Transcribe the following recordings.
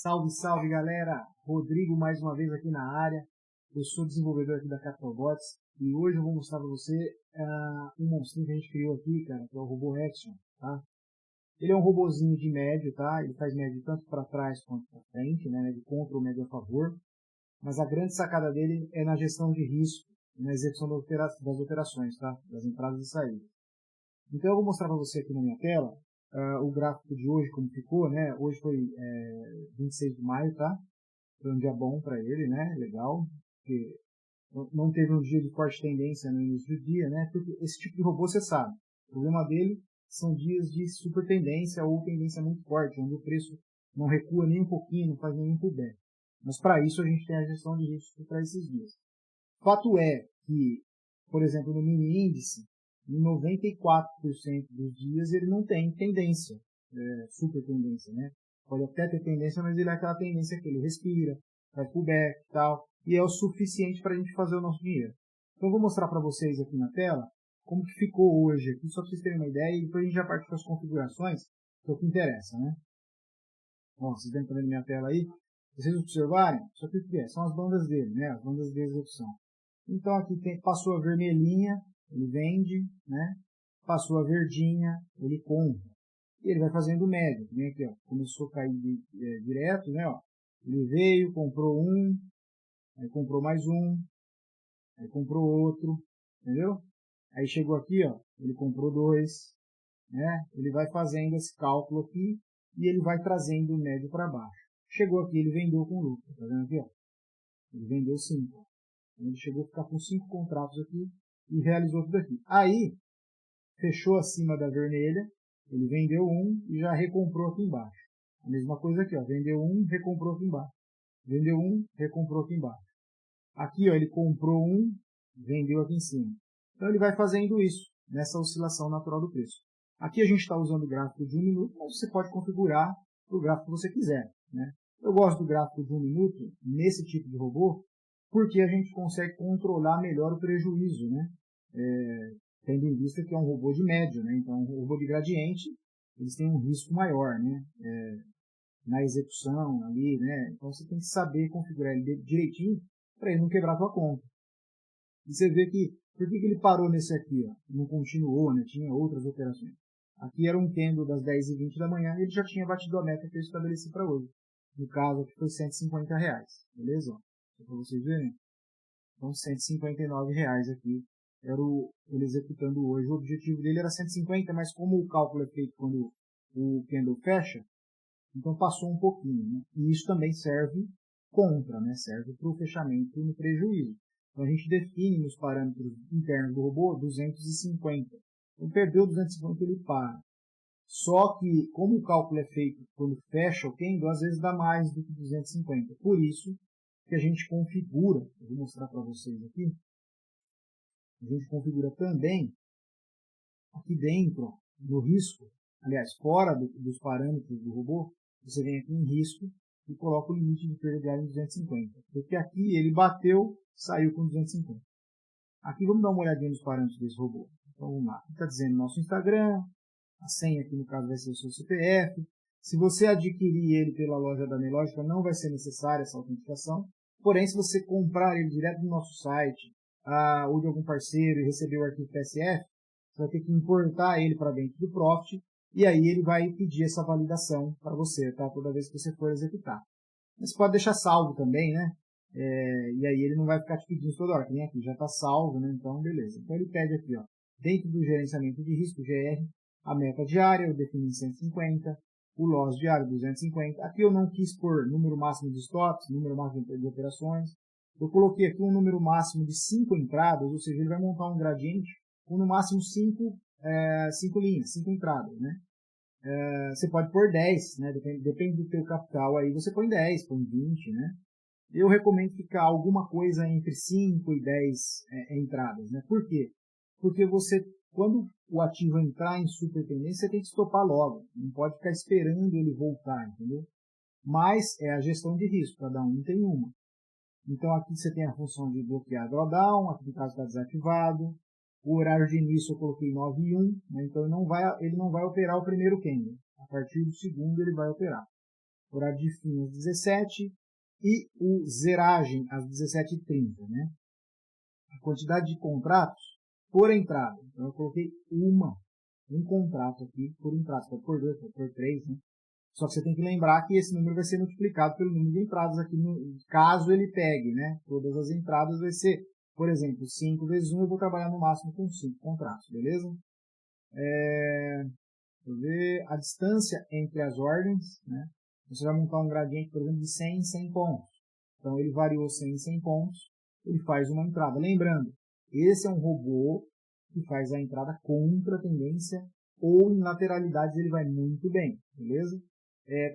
Salve, salve galera! Rodrigo mais uma vez aqui na área. Eu sou desenvolvedor aqui da Capitalbots e hoje eu vou mostrar para você um monstrinho que a gente criou aqui, cara, que é o Robô Action, tá? Ele é um robozinho de médio, tá? Ele faz médio tanto para trás quanto para frente, né? De contra ou médio a favor. Mas a grande sacada dele é na gestão de risco e na execução das operações, tá? Das entradas e saídas. Então eu vou mostrar para você aqui na minha tela o gráfico de hoje, como ficou, né? Hoje foi 26 de maio, tá? Foi um dia bom para ele, né? Legal, porque não teve um dia de forte tendência no início do dia, né? Porque esse tipo de robô, você sabe, o problema dele são dias de super tendência ou tendência muito forte, onde o preço não recua nem um pouquinho, não faz nenhum pullback. Mas para isso a gente tem a gestão de risco para esses dias. Fato é que, por exemplo, no mini índice, em 94% dos dias ele não tem tendência, super tendência, né? Pode até ter tendência, mas ele é aquela tendência que ele respira, faz pullback e tal, e é o suficiente para a gente fazer o nosso dinheiro. Então eu vou mostrar para vocês aqui na tela como que ficou hoje, aqui, só para vocês terem uma ideia, e depois a gente já parte para as configurações, que é o que interessa, né? Bom, vocês devem estar vendo minha tela aí. Se vocês observarem, só que o que é? São as bandas dele, né? As bandas de execução. Então aqui passou a vermelhinha, ele vende, né? Passou a verdinha, ele compra. E ele vai fazendo médio. Vem aqui, ó. Começou a cair direto, né? Ó. Ele veio, comprou um, aí comprou mais um, aí comprou outro, entendeu? Aí chegou aqui, ó. Ele comprou dois, né? Ele vai fazendo esse cálculo aqui e ele vai trazendo o médio para baixo. Chegou aqui, ele vendeu com lucro, tá vendo aqui, ó? Ele vendeu 5. Ele chegou a ficar com 5 contratos aqui e realizou tudo aqui. Aí, fechou acima da vermelha, ele vendeu um e já recomprou aqui embaixo. A mesma coisa aqui, ó, vendeu um, recomprou aqui embaixo. Vendeu um, recomprou aqui embaixo. Aqui, ó, ele comprou um, vendeu aqui em cima. Então ele vai fazendo isso, nessa oscilação natural do preço. Aqui a gente está usando o gráfico de 1 minuto, mas você pode configurar o gráfico que você quiser, né? Eu gosto do gráfico de 1 minuto, nesse tipo de robô, porque a gente consegue controlar melhor o prejuízo, né? Tendo em vista que é um robô de médio, né? Então, um robô de gradiente, eles têm um risco maior, né? Na execução ali, né? Então, você tem que saber configurar ele direitinho para ele não quebrar a tua conta. E você vê que, por que ele parou nesse aqui, ó? Não continuou, né? Tinha outras operações. Aqui era um candle das 10h20 da manhã e ele já tinha batido a meta que eu estabeleci para hoje. No caso, aqui foi R$150, beleza? Só para vocês verem. Então, R$159 aqui era ele executando hoje. O objetivo dele era 150, mas como o cálculo é feito quando o candle fecha, então passou um pouquinho, né? E isso também serve contra, né? Serve para o fechamento no prejuízo. Então a gente define nos parâmetros internos do robô 250. Então perdeu 250, ele para. Só que, como o cálculo é feito quando fecha o candle, às vezes dá mais do que 250. Por isso que a gente configura, eu vou mostrar para vocês aqui, a gente configura também aqui dentro, ó, no risco, aliás, fora dos parâmetros do robô, você vem aqui em risco e coloca o limite de perda diária em 250. Porque aqui ele bateu, saiu com 250. Aqui vamos dar uma olhadinha nos parâmetros desse robô. Então vamos lá. Está dizendo nosso Instagram, a senha aqui no caso vai ser o seu CPF. Se você adquirir ele pela loja da Nelogica, não vai ser necessária essa autenticação. Porém, se você comprar ele direto do nosso site, ou de algum parceiro e receber o arquivo PSF, você vai ter que importar ele para dentro do Profit e aí ele vai pedir essa validação para você, tá? Toda vez que você for executar. Mas você pode deixar salvo também, né? E aí ele não vai ficar te pedindo toda hora, que nem aqui, já está salvo, né? Então, beleza. Então ele pede aqui, ó, dentro do gerenciamento de risco, GR, a meta diária, eu defini 150, o loss diário 250. Aqui eu não quis pôr número máximo de stops, número máximo de operações. Eu coloquei aqui um número máximo de 5 entradas, ou seja, ele vai montar um gradiente com no máximo 5 linhas, 5 entradas, né? Você pode pôr 10, né? Depende do teu capital, aí você põe 10, põe 20, né? Eu recomendo ficar alguma coisa entre 5 e 10 entradas, né? Por quê? Porque quando o ativo entrar em super tendência, você tem que estopar logo. Não pode ficar esperando ele voltar, entendeu? Mas é a gestão de risco, cada um tem uma. Então aqui você tem a função de bloquear drawdown, aqui no caso está desativado. O horário de início eu coloquei 9h01, né? Então ele não vai operar o primeiro candle. A partir do segundo ele vai operar. horário de fim às 17 e o zeragem às 17h30, né? A quantidade de contratos por entrada. Então, eu coloquei um contrato aqui por entrada. Pode por 2, pode por 3, né? Só que você tem que lembrar que esse número vai ser multiplicado pelo número de entradas aqui, caso ele pegue, né? Todas as entradas vai ser, por exemplo, 5 vezes 1, eu vou trabalhar no máximo com 5 contratos, beleza? Deixa eu ver a distância entre as ordens, né? Você vai montar um gradiente, por exemplo, de 100 em 100 pontos. Então, ele variou 100 em 100 pontos, ele faz uma entrada. Lembrando, esse é um robô que faz a entrada contra a tendência ou em lateralidades ele vai muito bem, beleza?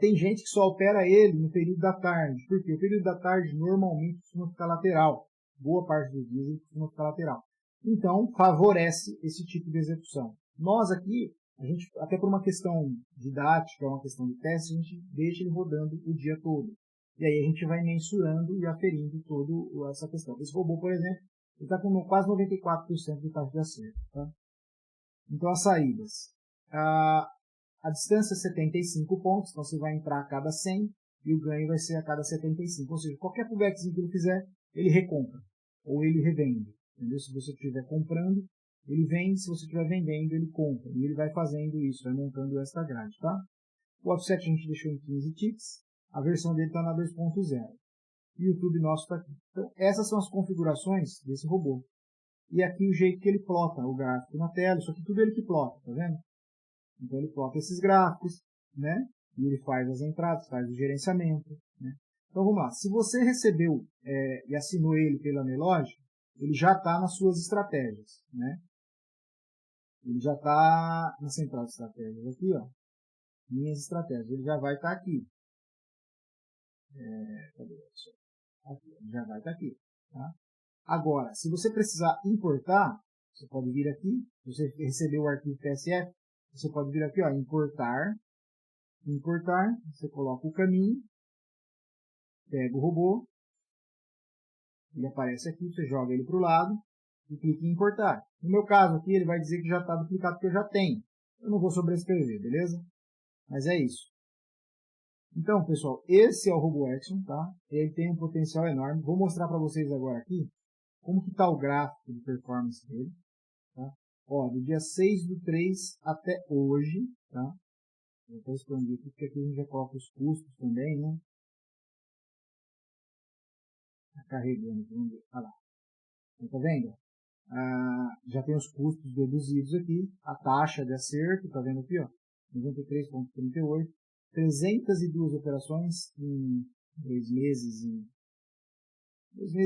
Tem gente que só opera ele no período da tarde, porque o período da tarde normalmente costuma ficar lateral. Boa parte dos dias ele costuma ficar lateral. Então, favorece esse tipo de execução. Nós aqui, a gente, até por uma questão didática, uma questão de teste, a gente deixa ele rodando o dia todo. E aí a gente vai mensurando e aferindo toda essa questão. Esse robô, por exemplo, ele está com quase 94% de taxa de acerto. Tá? Então, as saídas. A distância é 75 pontos, então você vai entrar a cada 100 e o ganho vai ser a cada 75. Ou seja, qualquer pullbackzinho que ele fizer, ele recompra ou ele revende. Entendeu? Se você estiver comprando, ele vende. Se você estiver vendendo, ele compra. E ele vai fazendo isso, vai montando essa grade. Tá? O offset a gente deixou em 15 ticks. A versão dele está na 2.0. E o YouTube nosso está aqui. Então, essas são as configurações desse robô. E aqui o jeito que ele plota o gráfico na tela. Isso aqui tudo ele que plota, tá vendo? Então ele plota esses gráficos, né? E ele faz as entradas, faz o gerenciamento, né? Então vamos lá. Se você recebeu e assinou ele pela Nelogic, ele já está nas suas estratégias, né? Ele já está na central de estratégias aqui, ó. Minhas estratégias. Ele já vai estar aqui. Cadê isso? Aqui, ele já vai estar aqui, tá? Agora, se você precisar importar, você pode vir aqui. Se você recebeu o arquivo PSF, você pode vir aqui, ó, importar, você coloca o caminho, pega o robô, ele aparece aqui, você joga ele para o lado e clica em importar. No meu caso aqui, ele vai dizer que já está duplicado porque eu já tenho. Eu não vou sobrescrever, beleza? Mas é isso. Então, pessoal, esse é o RoboAction, tá? Ele tem um potencial enorme. Vou mostrar para vocês agora aqui como que está o gráfico de performance dele, tá? Ó, do dia 6/3 até hoje, tá? Vou até expandir aqui, porque aqui a gente já coloca os custos também, né? Tá carregando, vamos ver. Olha lá. Tá vendo? Já tem os custos deduzidos aqui. A taxa de acerto, tá vendo aqui, ó? 93,38. 302 operações em 2 meses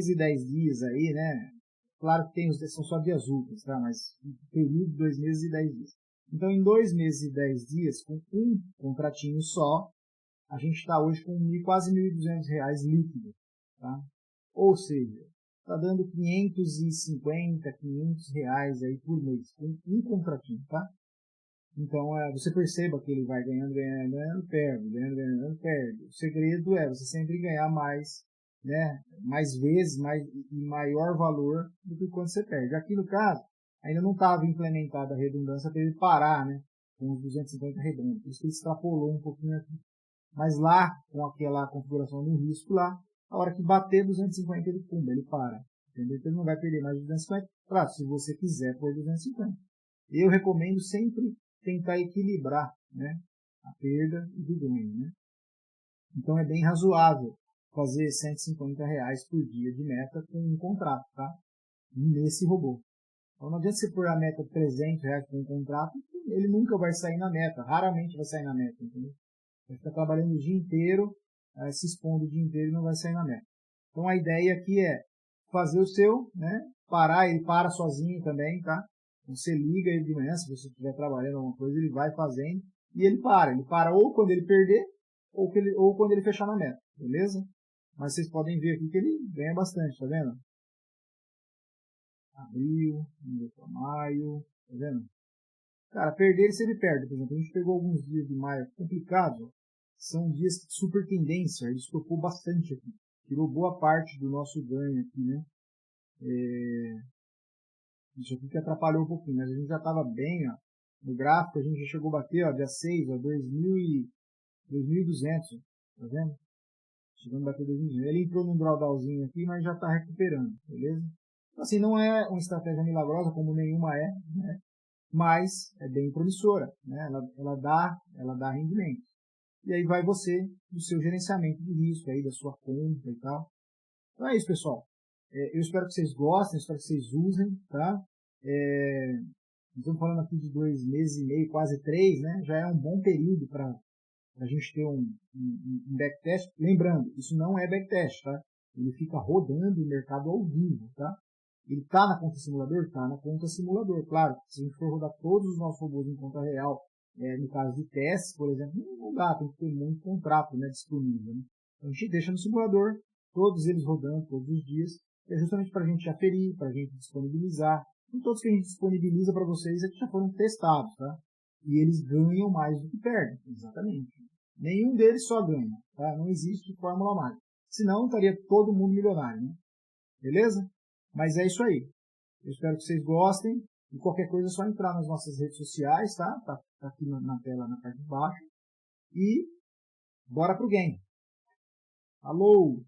e 10 dias aí, né? Claro que são só dias úteis, tá? Mas período 2 meses e 10 dias. Então, em 2 meses e 10 dias, com um contratinho só, a gente está hoje com quase R$ 1.200 líquido, tá? Ou seja, está dando 550, R$ 500 aí por mês, com um contratinho, tá? Então, você perceba que ele vai ganhando, perde, ganhando, perde. O segredo é você sempre ganhar mais, né? Mais vezes, e maior valor do que quando você perde. Aqui no caso, ainda não estava implementada a redundância para ele parar, né? Com os 250 redondos. Por isso que ele extrapolou um pouquinho aqui. Mas lá, com aquela configuração do risco lá, a hora que bater 250, ele pumba, ele para. Entendeu? Então ele não vai perder mais de 250. Claro, se você quiser pôr 250. Eu recomendo sempre tentar equilibrar, né, a perda e o ganho, né? Então é bem razoável fazer R$ 150 por dia de meta com um contrato, tá? Nesse robô. Então não adianta você pôr a meta de R$ 300 com um contrato, ele nunca vai sair na meta, raramente vai sair na meta, entendeu? Vai ficar trabalhando o dia inteiro, se expondo o dia inteiro e não vai sair na meta. Então a ideia aqui é fazer o seu, né? Parar, ele para sozinho também, tá? Você liga ele de manhã, se você estiver trabalhando alguma coisa, ele vai fazendo e ele para. Ele para ou quando ele perder ou quando ele fechar na meta, beleza? Mas vocês podem ver aqui que ele ganha bastante, tá vendo? Abril, maio, tá vendo? Cara, perder ele sempre perde. Por exemplo, a gente pegou alguns dias de maio complicados, ó. São dias de super tendência, ele estocou bastante aqui. Tirou boa parte do nosso ganho aqui, né? Isso aqui que atrapalhou um pouquinho, mas a gente já estava bem, ó. No gráfico a gente já chegou a bater, ó, dia 6, ó, 2.200. Tá vendo? Chegando a bater 2 Ele entrou num drawdownzinho aqui, mas já está recuperando, beleza? Então, assim, não é uma estratégia milagrosa, como nenhuma é, né? Mas é bem promissora, né? Ela dá rendimento. E aí vai você do seu gerenciamento de risco, aí, da sua conta e tal. Então é isso, pessoal. Eu espero que vocês gostem, espero que vocês usem, tá? Estamos falando aqui de 2 meses e meio, quase 3, né? Já é um bom período para a gente ter um backtest. Lembrando, isso não é backtest, tá? Ele fica rodando o mercado ao vivo, tá? Ele está na conta simulador? Está na conta simulador, claro. Se a gente for rodar todos os nossos robôs em conta real, no caso de testes, por exemplo, não dá, tem que ter muito contrato, né, disponível. Né? Então a gente deixa no simulador, todos eles rodando todos os dias, é justamente para a gente aferir, para a gente disponibilizar. E todos que a gente disponibiliza para vocês é que já foram testados, tá? E eles ganham mais do que perdem, exatamente. Nenhum deles só ganha, tá? Não existe fórmula mágica. Senão estaria todo mundo milionário, né? Beleza? Mas é isso aí. Eu espero que vocês gostem. E qualquer coisa é só entrar nas nossas redes sociais, tá? Tá aqui na tela, na parte de baixo. E bora pro game. Alô!